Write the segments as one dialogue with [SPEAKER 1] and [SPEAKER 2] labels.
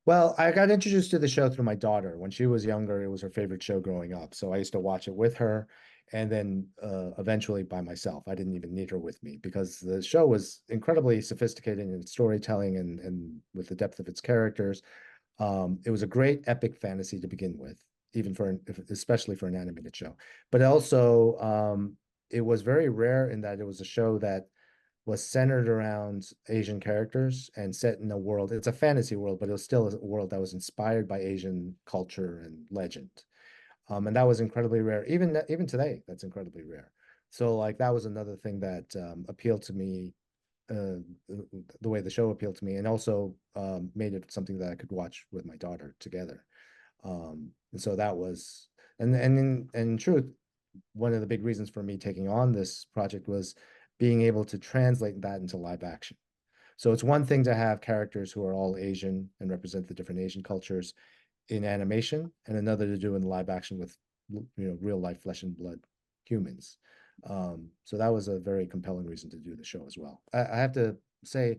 [SPEAKER 1] Well, I got introduced to the show through my daughter. When she was younger, it was her favorite show growing up. So I used to watch it with her and then eventually by myself. I didn't even need her with me because the show was incredibly sophisticated in its storytelling and with the depth of its characters. It was a great epic fantasy to begin with, even for especially for an animated show. But also, it was very rare in that it was a show that was centered around Asian characters and set in a world. It's a fantasy world, but it was still a world that was inspired by Asian culture and legend. And that was incredibly rare. Even today, that's incredibly rare. So like that was another thing that appealed to me, the way the show appealed to me, and also made it something that I could watch with my daughter together. And so that was, and in truth, one of the big reasons for me taking on this project was being able to translate that into live action. So it's one thing to have characters who are all Asian and represent the different Asian cultures in animation, and another to do in live action with real life flesh and blood humans. So that was a very compelling reason to do the show as well. I have to say,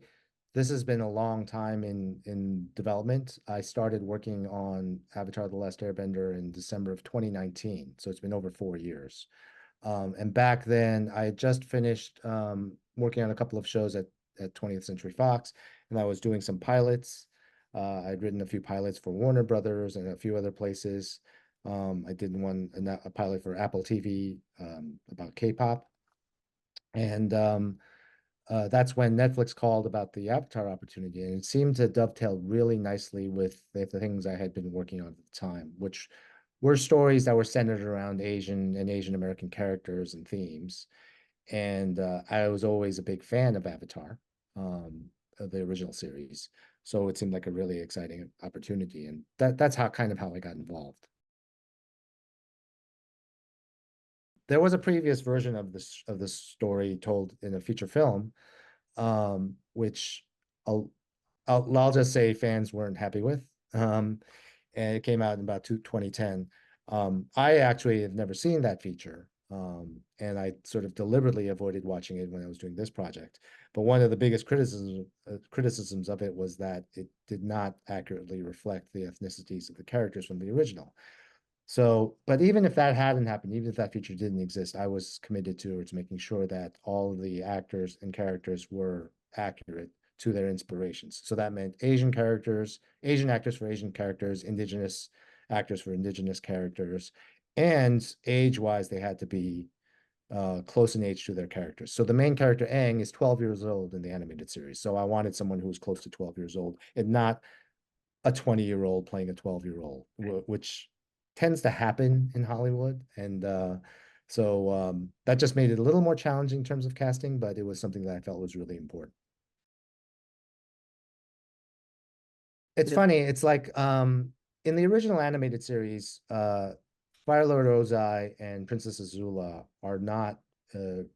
[SPEAKER 1] this has been a long time in development. I started working on Avatar: The Last Airbender in December of 2019, so it's been over 4 years. And back then, I had just finished working on a couple of shows at 20th Century Fox, and I was doing some pilots. I'd written a few pilots for Warner Brothers and a few other places. I did a pilot for Apple TV about K-pop, and that's when Netflix called about the Avatar opportunity, and it seemed to dovetail really nicely with the things I had been working on at the time, which were stories that were centered around Asian and Asian American characters and themes. And I was always a big fan of Avatar, of the original series. So it seemed like a really exciting opportunity, and that's how I got involved. There was a previous version of this story told in a feature film, which I'll, I'll just say fans weren't happy with. And it came out in about 2010. I actually have never seen that feature, and I sort of deliberately avoided watching it when I was doing this project. But one of the biggest criticisms of it was that it did not accurately reflect the ethnicities of the characters from the original. So, but even if that hadn't happened, even if that feature didn't exist, I was committed to making sure that all of the actors and characters were accurate to their inspirations. So that meant Asian characters, Asian actors for Asian characters, Indigenous actors for Indigenous characters, and age-wise, they had to be close in age to their characters. So the main character, Aang, is 12 years old in the animated series. So I wanted someone who was close to 12 years old and not a 20-year-old playing a 12-year-old, which tends to happen in Hollywood. And that just made it a little more challenging in terms of casting, but it was something that I felt was really important. It's
[SPEAKER 2] Yep.
[SPEAKER 1] funny, it's like in the original animated series, Fire Lord Ozai and Princess Azula are not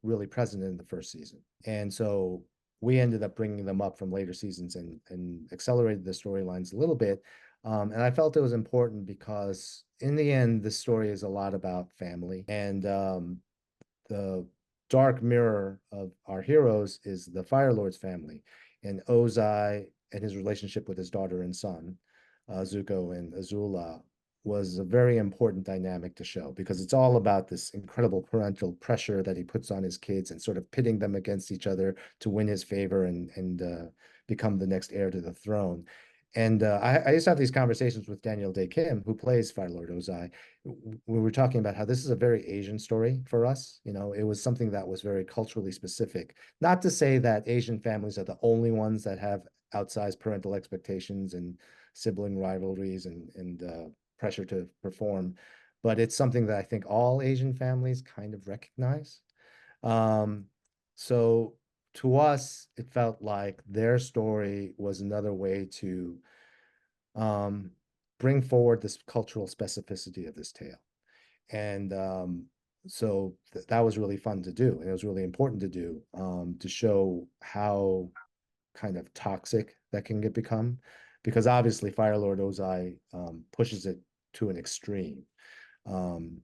[SPEAKER 1] really present in the first season. And so we ended up bringing them up from later seasons and accelerated the storylines a little bit. And I felt it was important because in the end, the story is a lot about family. And the dark mirror of our heroes is the Fire Lord's family. And Ozai and his relationship with his daughter and son, Zuko and Azula, was a very important dynamic to show because it's all about this incredible parental pressure that he puts on his kids and sort of pitting them against each other to win his favor and become the next heir to the throne. And I used to have these conversations with Daniel Day Kim, who plays Fire Lord Ozai. We were talking about how this is a very Asian story for us. You know, it was something that was very culturally specific. Not to say that Asian families are the only ones that have outsized parental expectations and sibling rivalries and pressure to perform, but it's something that I think all Asian families kind of recognize. Um, so to us, it felt like their story was another way to um, bring forward this cultural specificity of this tale. And so that was really fun to do. And it was really important to do to show how kind of toxic that can get become. Because obviously Fire Lord Ozai pushes it to an extreme um,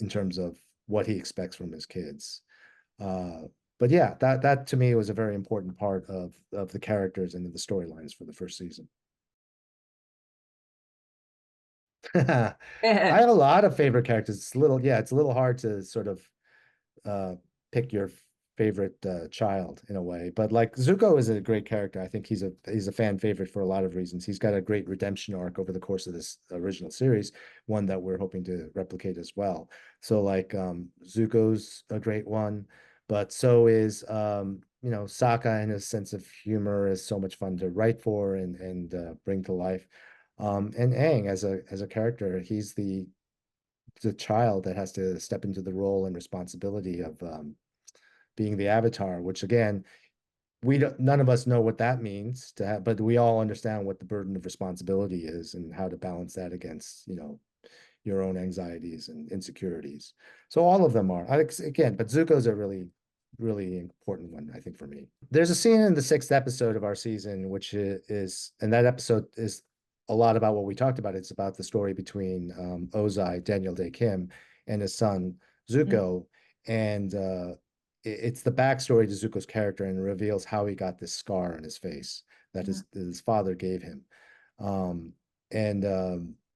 [SPEAKER 1] in terms of what he expects from his kids. Uh, but yeah, that to me was a very important part of the characters and of the storylines for the first season. I have a lot of favorite characters. It's a little, yeah, it's a little hard to sort of uh pick your favorite child in a way. But like Zuko is a great character. I think he's a fan favorite for a lot of reasons. He's got a great redemption arc over the course of this original series, one that we're hoping to replicate as well. So like Zuko's a great one, but so is Sokka, and his sense of humor is so much fun to write for and bring to life. And Aang as a character, he's the child that has to step into the role and responsibility of being the avatar, which again, we don't, none of us know what that means to have, but we all understand what the burden of responsibility is and how to balance that against, your own anxieties and insecurities. So all of them are, again, but Zuko's a really, really important one, I think, for me. There's a scene in the sixth episode of our season, which and that episode is a lot about what we talked about. It's about the story between Ozai, Daniel Day Kim, and his son Zuko, and it's the backstory to Zuko's character and reveals how he got this scar on his face that his father gave him. Um, and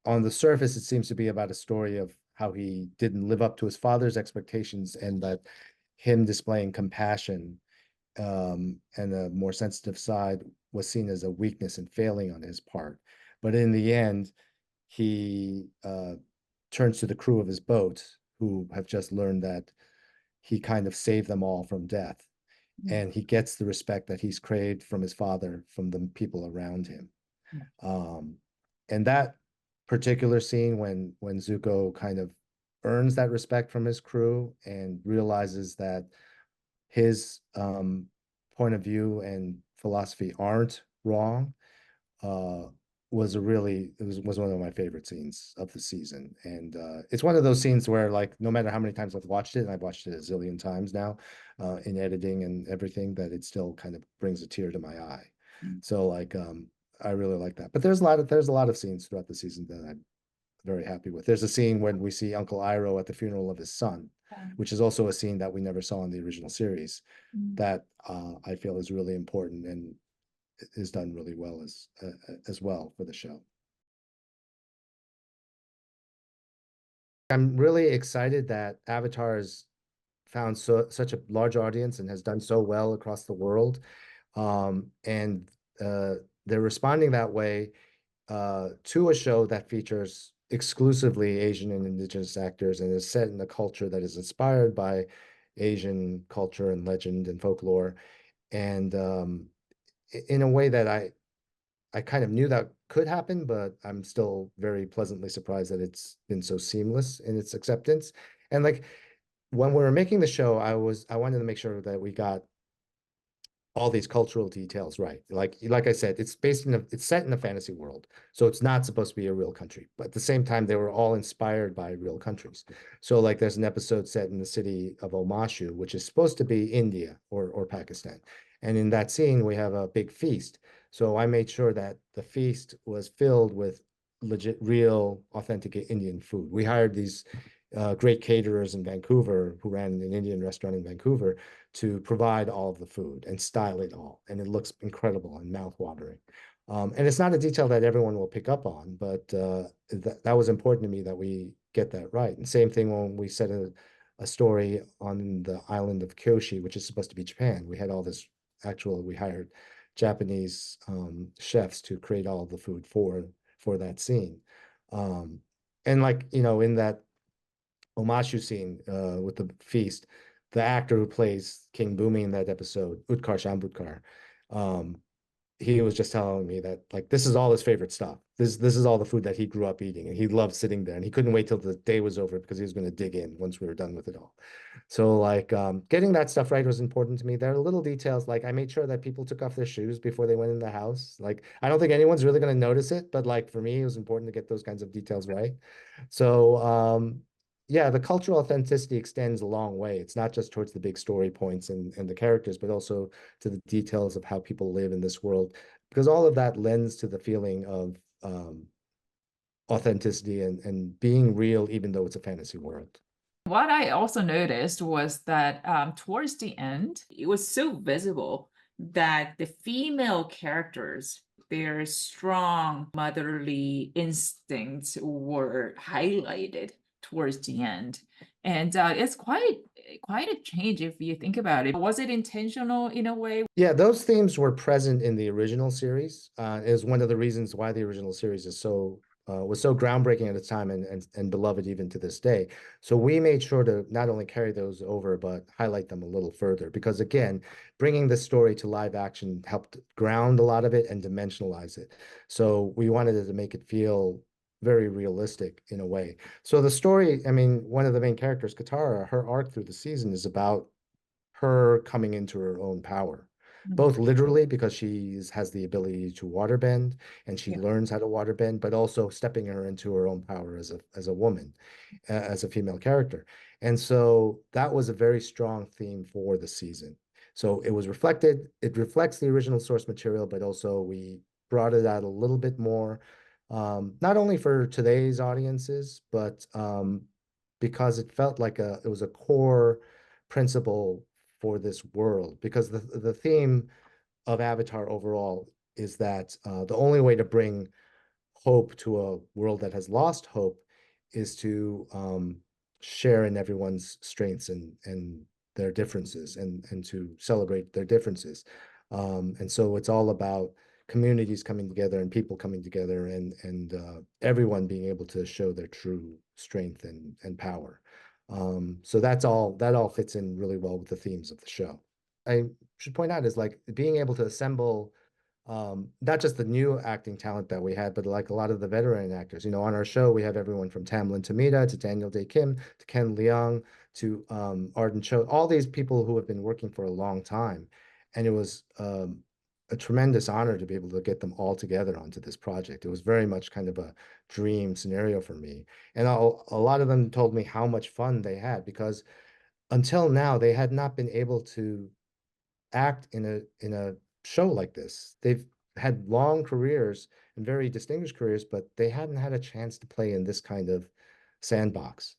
[SPEAKER 1] On the surface, it seems to be about a story of how he didn't live up to his father's expectations, and that him displaying compassion and a more sensitive side was seen as a weakness and failing on his part. But in the end, he turns to the crew of his boat, who have just learned that he kind of saved them all from death. And he gets the respect that he's craved from his father, from the people around him. Um, and that particular scene when Zuko kind of earns that respect from his crew and realizes that his point of view and philosophy aren't wrong, uh, was one of my favorite scenes of the season. And it's one of those scenes where, like, no matter how many times I've watched it, and I've watched it a zillion times now, in editing and everything, that it still kind of brings a tear to my eye. So like I really like that. But there's a lot of scenes throughout the season that I'm very happy with. There's a scene when we see Uncle Iroh at the funeral of his son, which is also a scene that we never saw in the original series, that I feel is really important and is done really well as well for the show. I'm really excited that Avatar has found such a large audience and has done so well across the world. And they're responding that way to a show that features exclusively Asian and Indigenous actors and is set in a culture that is inspired by Asian culture and legend and folklore. And in a way that I kind of knew that could happen, but I'm still very pleasantly surprised that it's been so seamless in its acceptance. And like when we were making the show, I wanted to make sure that we got all these cultural details right. Like I said, it's set in a fantasy world, so it's not supposed to be a real country. But at the same time, they were all inspired by real countries. So like there's an episode set in the city of Omashu, which is supposed to be India or Pakistan. And in that scene, we have a big feast. So I made sure that the feast was filled with legit, real, authentic Indian food. We hired these great caterers in Vancouver who ran an Indian restaurant in Vancouver to provide all of the food and style it all. And it looks incredible and mouth-watering. And it's not a detail that everyone will pick up on, but that was important to me that we get that right. And same thing when we set a story on the island of Kyoshi, which is supposed to be Japan. We had all this we hired Japanese chefs to create all of the food for that scene. And like, in that Omashu scene with the feast, the actor who plays King Bumi in that episode, Utkar Shambhutkar, um, he was just telling me that like this is all his favorite stuff. This is all the food that he grew up eating, and he loved sitting there, and he couldn't wait till the day was over because he was going to dig in once we were done with it all. So like getting that stuff right was important to me. There are little details like I made sure that people took off their shoes before they went in the house. Like I don't think anyone's really going to notice it, but like for me, it was important to get those kinds of details right. So yeah, the cultural authenticity extends a long way. It's not just towards the big story points and the characters, but also to the details of how people live in this world, because all of that lends to the feeling of authenticity and being real, even though it's a fantasy world.
[SPEAKER 2] What I also noticed was that towards the end, it was so visible that the female characters their strong motherly instincts were highlighted towards the end. And it's quite a change if you think about it. Was it intentional in a way?
[SPEAKER 1] Yeah, those themes were present in the original series. Is one of the reasons why the original series is so was so groundbreaking at its time and beloved even to this day. So we made sure to not only carry those over, but highlight them a little further. Because again, bringing the story to live action helped ground a lot of it and dimensionalize it. So we wanted to make it feel very realistic in a way. So the story, I mean, one of the main characters, Katara, her arc through the season is about her coming into her own power,
[SPEAKER 2] Mm,
[SPEAKER 1] both literally because she has the ability to waterbend and she
[SPEAKER 2] yeah.
[SPEAKER 1] learns how to waterbend, but also stepping her into her own power as a woman, as a female character. And so that was a very strong theme for the season. So it was reflected, it reflects the original source material, but also we brought it out a little bit more, not only for today's audiences, but because it felt like it was a core principle for this world because the theme of Avatar overall is that the only way to bring hope to a world that has lost hope is to share in everyone's strengths and their differences and to celebrate their differences. And so it's all about communities coming together and people coming together and everyone being able to show their true strength and power. So that all fits in really well with the themes of the show. I should point out is like being able to assemble not just the new acting talent that we had, but like a lot of the veteran actors. You know, on our show, we have everyone from Tamlin Tomita to Daniel Day Kim to Ken Leung to Arden Cho, all these people who have been working for a long time. And it was a tremendous honor to be able to get them all together onto this project. It was very much kind of a dream scenario for me. And a lot of them told me how much fun they had because until now, they had not been able to act in a show like this. They've had long careers and very distinguished careers, but they hadn't had a chance to play in this kind of sandbox.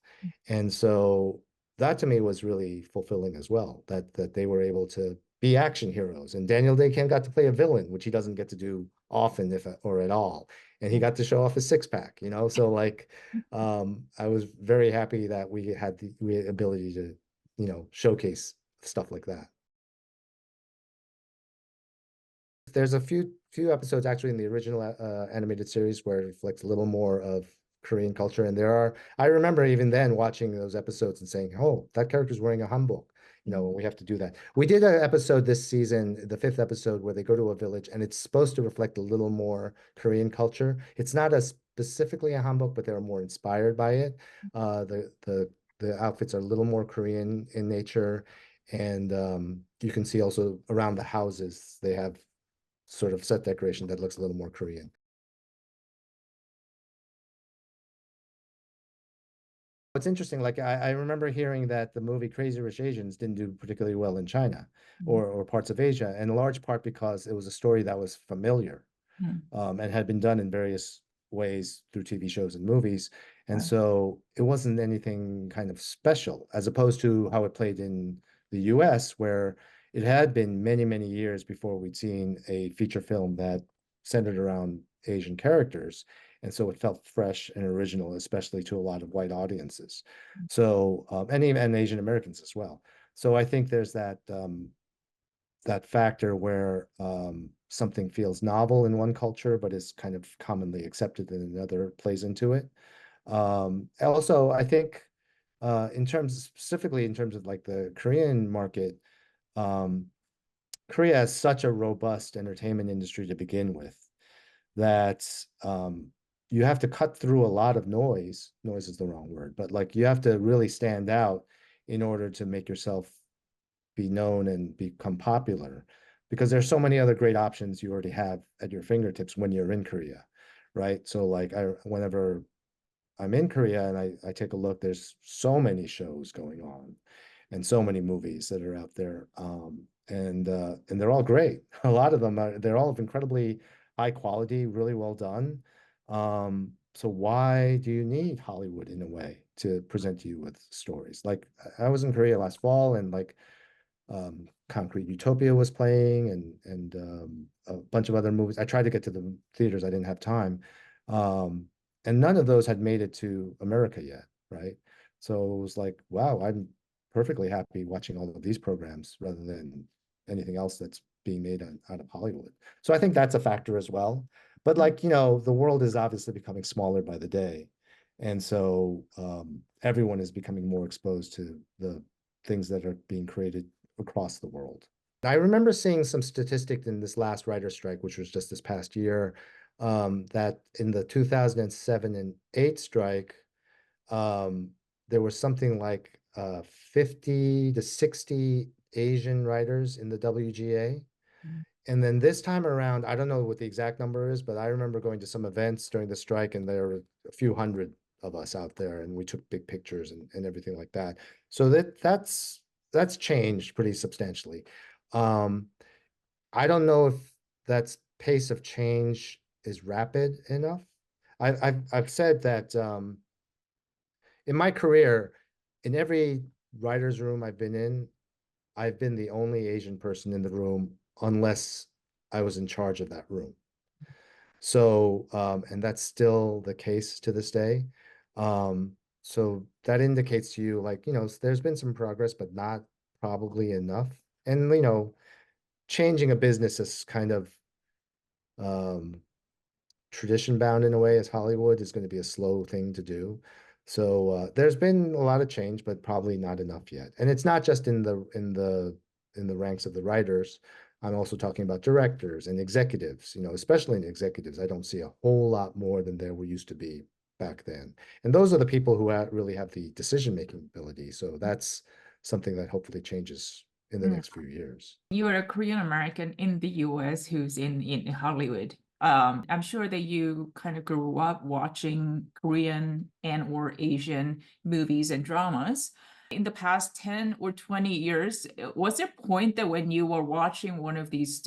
[SPEAKER 1] And so that to me was really fulfilling as well, that they were able to be action heroes. And Daniel Day Kim got to play a villain, which he doesn't get to do often, if or at all. And he got to show off his six pack, you know. So like I was very happy that we had ability to, you know, showcase stuff like that. There's a few episodes actually in the original animated series where it reflects a little more of Korean culture, and I remember even then watching those episodes and saying, "Oh, that character's wearing a hanbok." You know, we have to do that. We did an episode this season, the fifth episode, where they go to a village, and it's supposed to reflect a little more Korean culture. It's not as specifically a hanbok, but they're more inspired by it. The outfits are a little more Korean in nature, and you can see also around the houses they have sort of set decoration that looks a little more Korean. It's interesting, like I remember hearing that the movie Crazy Rich Asians didn't do particularly well in China
[SPEAKER 2] Mm,
[SPEAKER 1] or parts of Asia, and in large part because it was a story that was familiar
[SPEAKER 2] mm,
[SPEAKER 1] and had been done in various ways through TV shows and movies. And
[SPEAKER 2] right.
[SPEAKER 1] so it wasn't anything kind of special, as opposed to how it played in the US, where it had been many, many years before we'd seen a feature film that centered around Asian characters. And so it felt fresh and original, especially to a lot of white audiences. So, and even and Asian Americans as well. So I think there's that factor where something feels novel in one culture, but is kind of commonly accepted in another plays into it. Also, I think specifically in terms of like the Korean market, um, Korea has such a robust entertainment industry to begin with that you have to cut through a lot of noise. Noise is the wrong word, but like you have to really stand out in order to make yourself be known and become popular because there's so many other great options you already have at your fingertips when you're in Korea, right? So like whenever I'm in Korea and I take a look, there's so many shows going on and so many movies that are out there. And they're all great. A lot of them they're all of incredibly high quality, really well done. So why do you need Hollywood in a way to present you with stories? Like I was in Korea last fall and like Concrete Utopia was playing, and a bunch of other movies. I tried to get to the theaters, I didn't have time, um, and none of those had made it to America yet, right? So it was like, wow, I'm perfectly happy watching all of these programs rather than anything else that's being made out of Hollywood. So I think that's a factor as well. But
[SPEAKER 2] Mm,
[SPEAKER 1] like, the world is obviously becoming smaller by the day. And so everyone is becoming more exposed to the things that are being created across the world. I remember seeing some statistic in this last writer strike, which was just this past year, that in the 2007 and 8 strike, um, there was something like 50 to 60 Asian writers in the WGA.
[SPEAKER 2] mm,
[SPEAKER 1] And then this time around, I don't know what the exact number is, but I remember going to some events during the strike, and there were a few hundred of us out there, and we took big pictures and everything like that. So that's changed pretty substantially. Um, I don't know if that pace of change is rapid enough. I've said that in my career, in every writer's room I've been in, I've been the only Asian person in the room unless I was in charge of that room. So, and that's still the case to this day. So that indicates to you, like, there's been some progress, but not probably enough. And, changing a business is kind of um, tradition bound in a way, as Hollywood is going to be a slow thing to do. So there's been a lot of change, but probably not enough yet. And it's not just in the ranks of the writers. I'm also talking about directors and executives, especially in executives. I don't see a whole lot more than there were used to be back then. And those are the people who really have the decision-making ability. So that's something that hopefully changes in the
[SPEAKER 2] mm.
[SPEAKER 1] next few years.
[SPEAKER 2] You're a Korean American in the US who's in Hollywood. I'm sure that you kind of grew up watching Korean and or Asian movies and dramas. In the past 10 or 20 years, was there a point that when you were watching one of these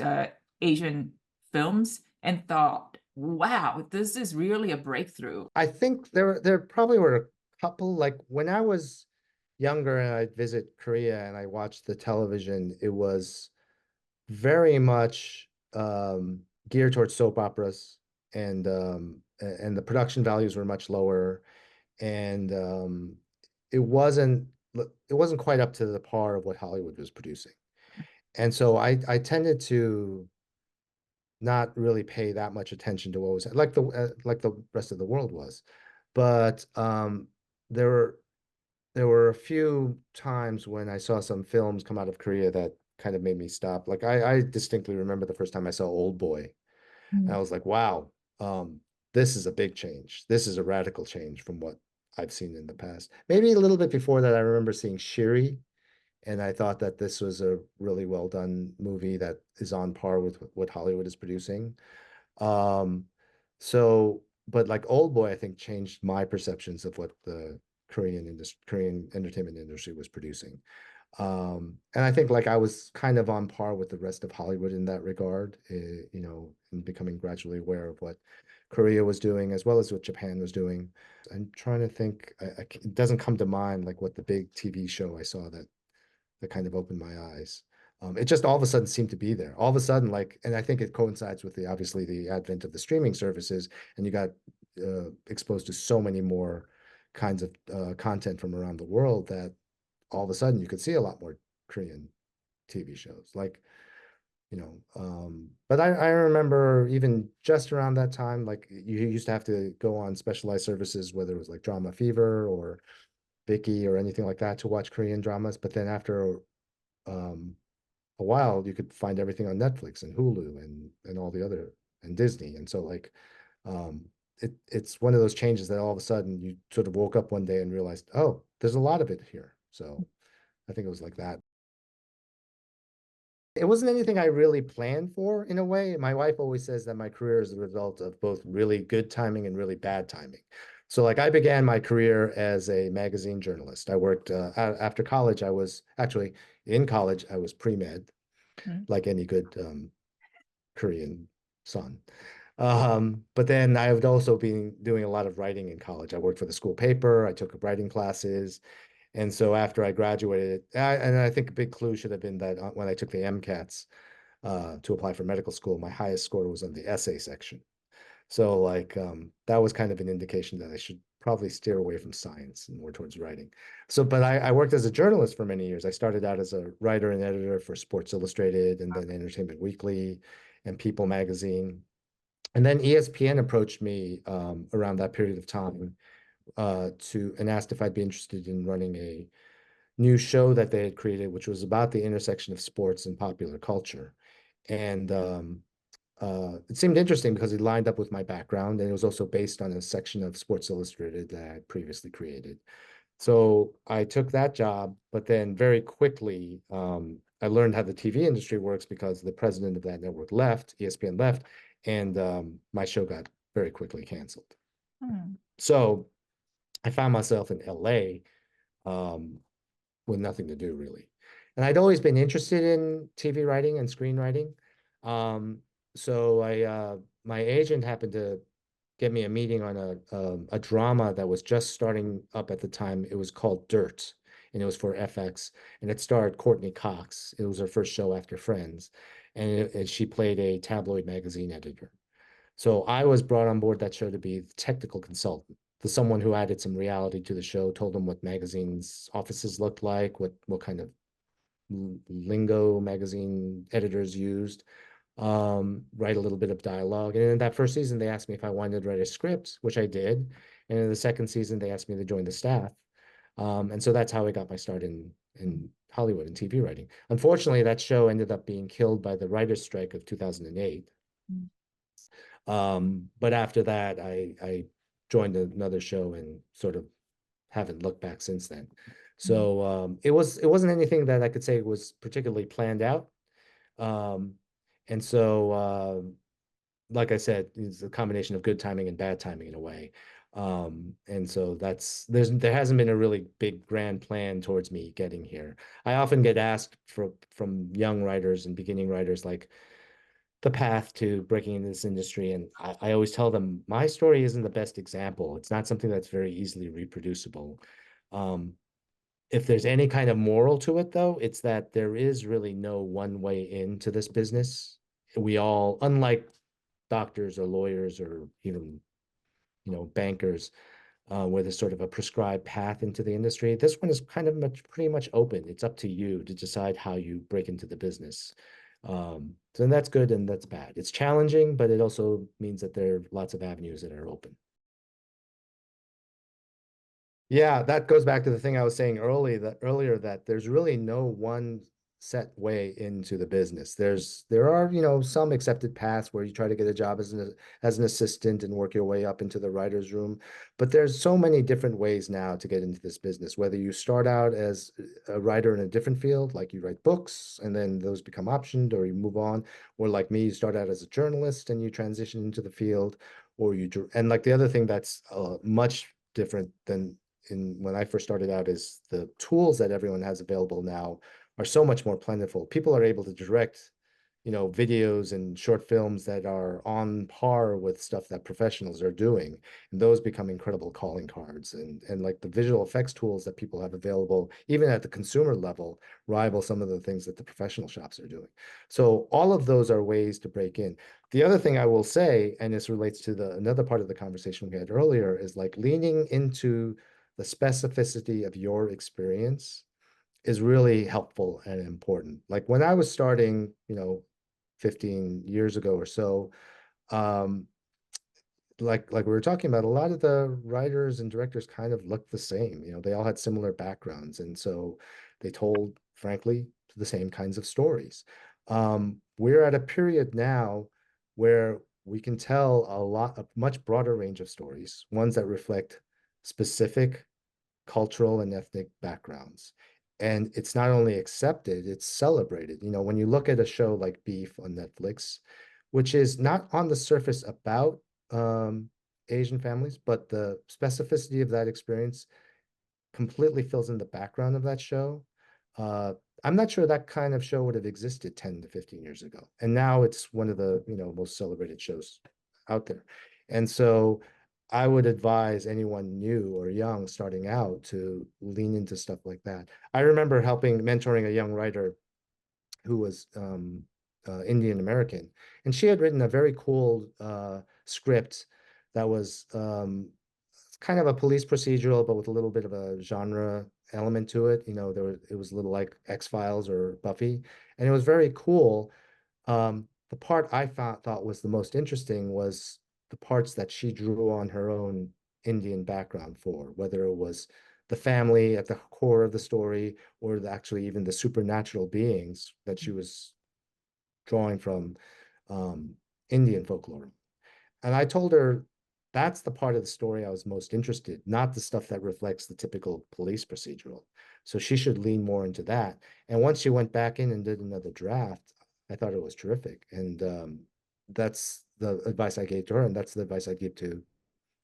[SPEAKER 2] Asian films and thought, wow, this is really a breakthrough?
[SPEAKER 1] I think there probably were a couple, like when I was younger and I'd visit Korea and I watched the television, it was very much geared towards soap operas, and the production values were much lower, and it wasn't it wasn't quite up to the par of what Hollywood was producing. And so I tended to not really pay that much attention to what was like the rest of the world was. But there were there were a few times when I saw some films come out of Korea that kind of made me stop. Like I distinctly remember the first time I saw Old Boy, and I was like, wow, um, this is a big change. This is a radical change from what I've seen in the past. Maybe a little bit before that, I remember seeing Shiri, and I thought that this was a really well done movie that is on par with what Hollywood is producing. Um, so, but like Old Boy, I think changed my perceptions of what the Korean entertainment industry was producing. And I think like I was kind of on par with the rest of Hollywood in that regard, in becoming gradually aware of what Korea was doing as well as what Japan was doing. I'm trying to think, it doesn't come to mind like what the big TV show I saw that kind of opened my eyes. It just all of a sudden seemed to be there. All of a sudden, like, and I think it coincides with obviously the advent of the streaming services, and you got exposed to so many more kinds of content from around the world that all of a sudden you could see a lot more Korean TV shows. Like, but I remember even just around that time, like you used to have to go on specialized services, whether it was like Drama Fever or Viki or anything like that to watch Korean dramas. But then after um, a while, you could find everything on Netflix and Hulu and all the other and Disney. And so like um, it's one of those changes that all of a sudden you sort of woke up one day and realized, oh, there's a lot of it here. So I think it was like that. It wasn't anything I really planned for in a way. My wife always says that my career is the result of both really good timing and really bad timing. So like I began my career as a magazine journalist. I worked after college. I was actually in college. I was pre-med,
[SPEAKER 2] Mm,
[SPEAKER 1] like any good Korean son. But then I would also be doing a lot of writing in college. I worked for the school paper. I took writing classes. And so after I graduated, and I think a big clue should have been that when I took the MCATs to apply for medical school, my highest score was on the essay section. So like that was kind of an indication that I should probably steer away from science and more towards writing. So, but I worked as a journalist for many years. I started out as a writer and editor for Sports Illustrated and then Entertainment Weekly and People magazine. And then ESPN approached me around that period of time to and asked if I'd be interested in running a new show that they had created, which was about the intersection of sports and popular culture. And it seemed interesting because it lined up with my background, and it was also based on a section of Sports Illustrated that I had previously created. So I took that job, but then very quickly, I learned how the TV industry works because the president of that network left, ESPN left, and my show got very quickly canceled.
[SPEAKER 2] Hmm.
[SPEAKER 1] So I found myself in LA um, with nothing to do really. And I'd always been interested in TV writing and screenwriting. Um, so my agent happened to get me a meeting on a drama that was just starting up at the time. It was called Dirt, and it was for FX, and it starred Courtney Cox. It was her first show after Friends, and she played a tabloid magazine editor. So I was brought on board that show to be the technical consultant, the someone who added some reality to the show, told them what magazines offices looked like, what kind of lingo magazine editors used, write a little bit of dialogue. And in that first season, they asked me if I wanted to write a script, which I did. And in the second season, they asked me to join the staff. And so that's how I got my start in Hollywood and TV writing. Unfortunately, that show ended up being killed by the writers' strike of 2008.
[SPEAKER 2] Mm.
[SPEAKER 1] But after that, I joined another show and sort of haven't looked back since then.
[SPEAKER 2] Mm.
[SPEAKER 1] So it wasn't anything that I could say was particularly planned out. Um, and so like I said, it's a combination of good timing and bad timing in a way. And so there hasn't been a really big grand plan towards me getting here. I often get asked from young writers and beginning writers like the path to breaking into this industry. And I always tell them my story isn't the best example. It's not something that's very easily reproducible. Um, if there's any kind of moral to it, though, it's that there is really no one way into this business. We all, unlike doctors or lawyers or even, bankers, where there's sort of a prescribed path into the industry, this one is kind of pretty much open. It's up to you to decide how you break into the business. So that's good and that's bad. It's challenging, but it also means that there are lots of avenues that are open. Yeah, that goes back to the thing I was saying earlier that there's really no one set way into the business. There are, some accepted paths where you try to get a job as an assistant and work your way up into the writer's room. But there's so many different ways now to get into this business, whether you start out as a writer in a different field, like you write books and then those become optioned, or you move on, or like me, you start out as a journalist and you transition into the field, and like the other thing that's much different than in when I first started out is the tools that everyone has available now are so much more plentiful. People are able to direct, videos and short films that are on par with stuff that professionals are doing. And those become incredible calling cards. And like the visual effects tools that people have available, even at the consumer level, rival some of the things that the professional shops are doing. So all of those are ways to break in. The other thing I will say, and this relates to the another part of the conversation we had earlier, is like leaning into the specificity of your experience is really helpful and important. Like when I was starting, 15 years ago or so, um, like we were talking about, a lot of the writers and directors kind of looked the same. They all had similar backgrounds, and so they told, frankly, the same kinds of stories. We're at a period now where we can tell a much broader range of stories, ones that reflect specific cultural and ethnic backgrounds. And it's not only accepted, it's celebrated. When you look at a show like Beef on Netflix, which is not on the surface about um, Asian families, but the specificity of that experience completely fills in the background of that show. Uh, I'm not sure that kind of show would have existed 10 to 15 years ago. And now it's one of the, most celebrated shows out there. And so I would advise anyone new or young starting out to lean into stuff like that. I remember mentoring a young writer who was Indian American, and she had written a very cool script that was kind of a police procedural, but with a little bit of a genre element to it. It was a little like X-Files or Buffy, and it was very cool. The part thought was the most interesting was the parts that she drew on her own Indian background for, whether it was the family at the core of the story or actually even the supernatural beings that she was drawing from um, Indian folklore. And I told her that's the part of the story I was most interested, not the stuff that reflects the typical police procedural. So she should lean more into that. And once she went back in and did another draft, I thought it was terrific. And that's the advice I gave to her, and that's the advice I give to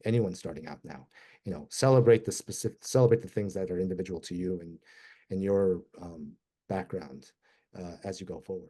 [SPEAKER 1] anyone starting out now. Celebrate the things that are individual to you and your background as you go forward.